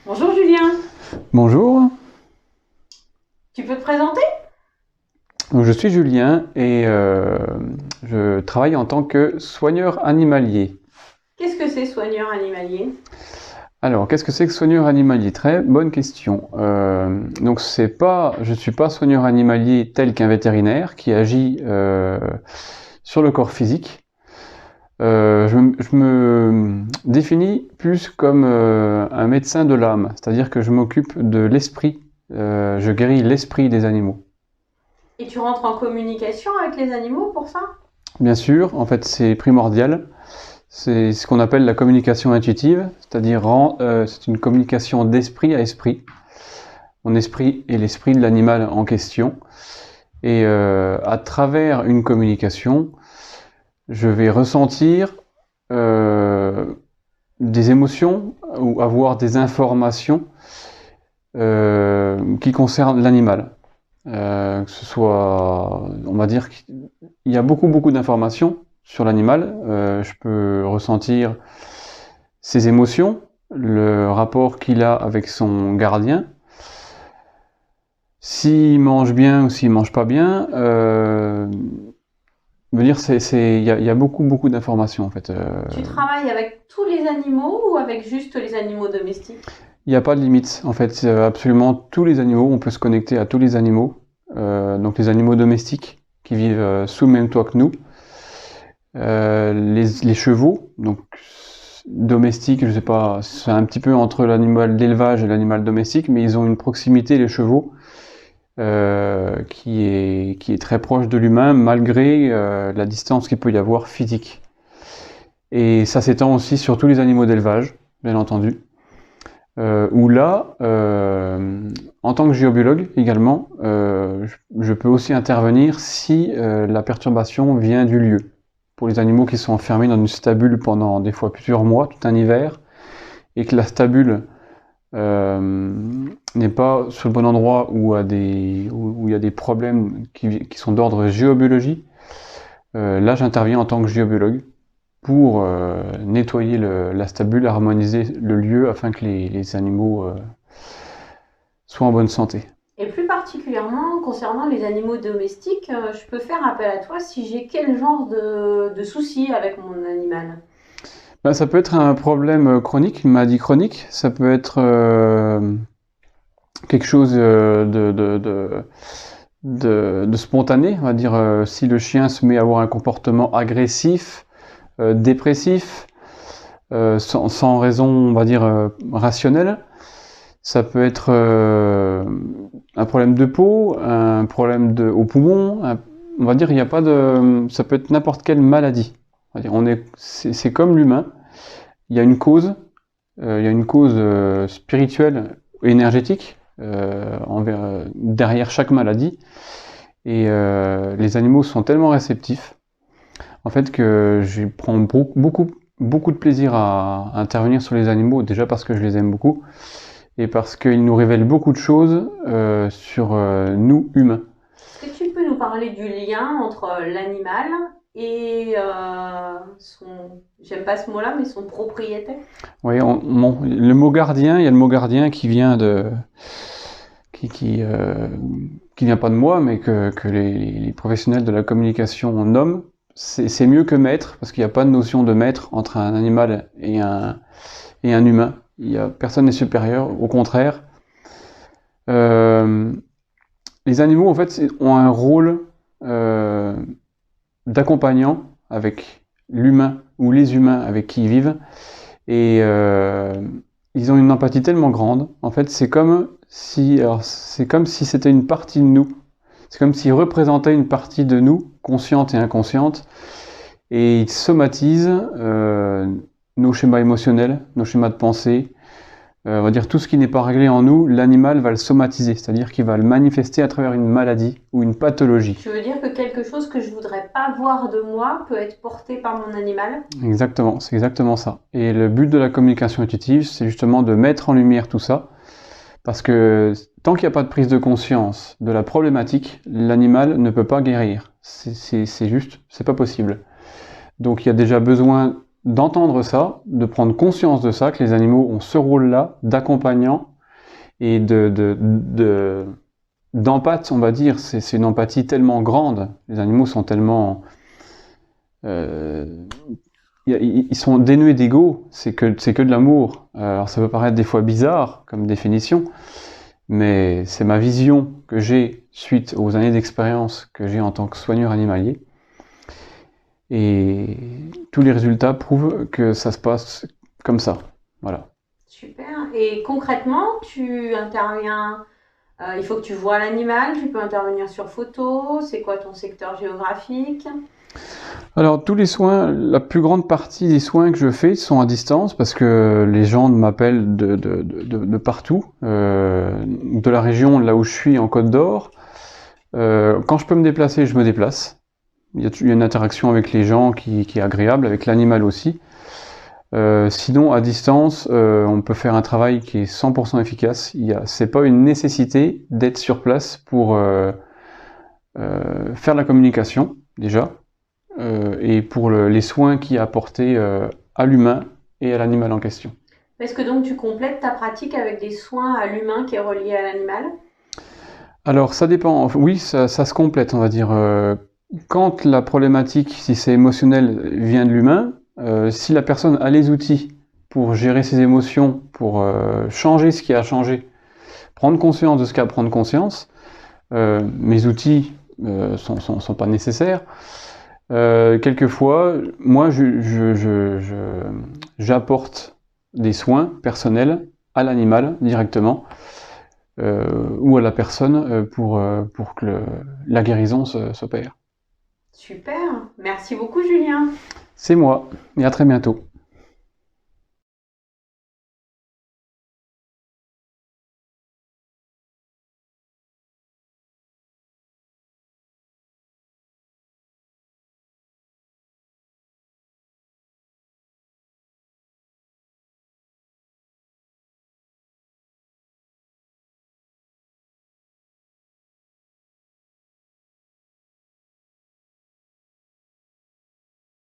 Bonjour Julien, Bonjour, tu peux te présenter? donc je suis Julien et je travaille en tant que soigneur animalier. Qu'est-ce que c'est soigneur animalier? Alors, qu'est-ce que c'est que soigneur animalier? Très bonne question. Donc, je ne suis pas soigneur animalier tel qu'un vétérinaire qui agit sur le corps physique. Je me définis plus comme un médecin de l'âme, c'est-à-dire que je m'occupe de l'esprit, je guéris l'esprit des animaux. Et tu rentres en communication avec les animaux pour ça? Bien sûr, en fait, c'est primordial. C'est ce qu'on appelle la communication intuitive, c'est-à-dire c'est une communication d'esprit à esprit. Mon esprit est l'esprit de l'animal en question. Et à travers une communication, je vais ressentir des émotions ou avoir des informations qui concernent l'animal. Que ce soit, on va dire qu'il y a beaucoup d'informations sur l'animal. Je peux ressentir ses émotions, le rapport qu'il a avec son gardien, s'il mange bien ou s'il mange pas bien. Veut dire, il y a beaucoup d'informations en fait. Tu travailles avec tous les animaux ou avec juste les animaux domestiques? Il n'y a pas de limite en fait. Absolument tous les animaux, on peut se connecter à tous les animaux. Donc les animaux domestiques qui vivent sous le même toit que nous. Les chevaux, donc domestiques, je sais pas, c'est un petit peu entre l'animal d'élevage et l'animal domestique, mais ils ont une proximité, les chevaux, qui est très proche de l'humain, malgré la distance qu'il peut y avoir physique. Et ça s'étend aussi sur tous les animaux d'élevage, bien entendu. Où là, en tant que géobiologue également, je peux aussi intervenir si la perturbation vient du lieu. Pour les animaux qui sont enfermés dans une stabule pendant des fois plusieurs mois, tout un hiver, et que la stabule n'est pas sur le bon endroit où il y a des problèmes qui sont d'ordre géobiologie, là j'interviens en tant que géobiologue pour nettoyer la stabule, harmoniser le lieu afin que les animaux soient en bonne santé. Et plus particulièrement concernant les animaux domestiques, je peux faire appel à toi si j'ai quel genre de soucis avec mon animal. Ben, ça peut être un problème chronique, une maladie chronique, ça peut être quelque chose de spontané, on va dire si le chien se met à avoir un comportement agressif, dépressif, sans raison, on va dire, rationnelle. Ça peut être un problème de peau, un problème au poumon. On va dire, il n'y a pas de. Ça peut être n'importe quelle maladie. On va dire, c'est comme l'humain. Il y a une cause. Il y a une cause spirituelle, énergétique derrière chaque maladie. Et les animaux sont tellement réceptifs, en fait, que je prends beaucoup de plaisir à intervenir sur les animaux, déjà parce que je les aime beaucoup, et parce qu'ils nous révèlent beaucoup de choses sur nous, humains. Est-ce que tu peux nous parler du lien entre l'animal et j'aime pas ce mot-là, mais son propriétaire? Oui, le mot gardien, il y a le mot gardien qui vient qui vient pas de moi, mais que les professionnels de la communication nomment. C'est mieux que maître, parce qu'il n'y a pas de notion de maître entre un animal et un humain. Personne n'est supérieur, au contraire. Euh, les animaux, en fait, ont un rôle d'accompagnant avec l'humain ou les humains avec qui ils vivent. Et ils ont une empathie tellement grande. En fait, c'est comme si c'était une partie de nous. C'est comme s'ils représentaient une partie de nous, consciente et inconsciente. Et ils somatisent nos schémas émotionnels, nos schémas de pensée. On va dire tout ce qui n'est pas réglé en nous, l'animal va le somatiser, c'est-à-dire qu'il va le manifester à travers une maladie ou une pathologie. Tu veux dire que quelque chose que je voudrais pas voir de moi peut être porté par mon animal? Exactement, c'est exactement ça. Et le but de la communication intuitive, c'est justement de mettre en lumière tout ça, parce que tant qu'il n'y a pas de prise de conscience de la problématique, l'animal ne peut pas guérir. C'est juste, c'est pas possible. Donc il y a déjà besoin d'entendre ça, de prendre conscience de ça, que les animaux ont ce rôle-là d'accompagnant et d'empathe, on va dire. C'est une empathie tellement grande. Les animaux sont tellement... ils sont dénués d'ego, c'est que de l'amour. Alors ça peut paraître des fois bizarre comme définition, mais c'est ma vision que j'ai suite aux années d'expérience que j'ai en tant que soigneur animalier. Et tous les résultats prouvent que ça se passe comme ça. Voilà. Super. Et concrètement, tu interviens, il faut que tu vois l'animal, tu peux intervenir sur photo, c'est quoi ton secteur géographique? Alors tous les soins, la plus grande partie des soins que je fais sont à distance parce que les gens m'appellent de partout, de la région là où je suis en Côte d'Or. Quand je peux me déplacer, je me déplace. Il y a une interaction avec les gens qui est agréable, avec l'animal aussi. Sinon, à distance, on peut faire un travail qui est 100% efficace. C'est pas une nécessité d'être sur place pour faire la communication, déjà, et pour les soins qui est apporté à l'humain et à l'animal en question. Est-ce que donc tu complètes ta pratique avec des soins à l'humain qui est relié à l'animal? Alors, ça dépend. Oui, ça se complète, on va dire. Quand la problématique, si c'est émotionnel, vient de l'humain, si la personne a les outils pour gérer ses émotions, pour changer ce qui a changé, prendre conscience de ce qu'il y a à prendre conscience, mes outils sont pas nécessaires. Quelquefois, moi, j'apporte des soins personnels à l'animal directement ou à la personne pour que la guérison s'opère. Super. Merci beaucoup, Julien. C'est moi, et à très bientôt.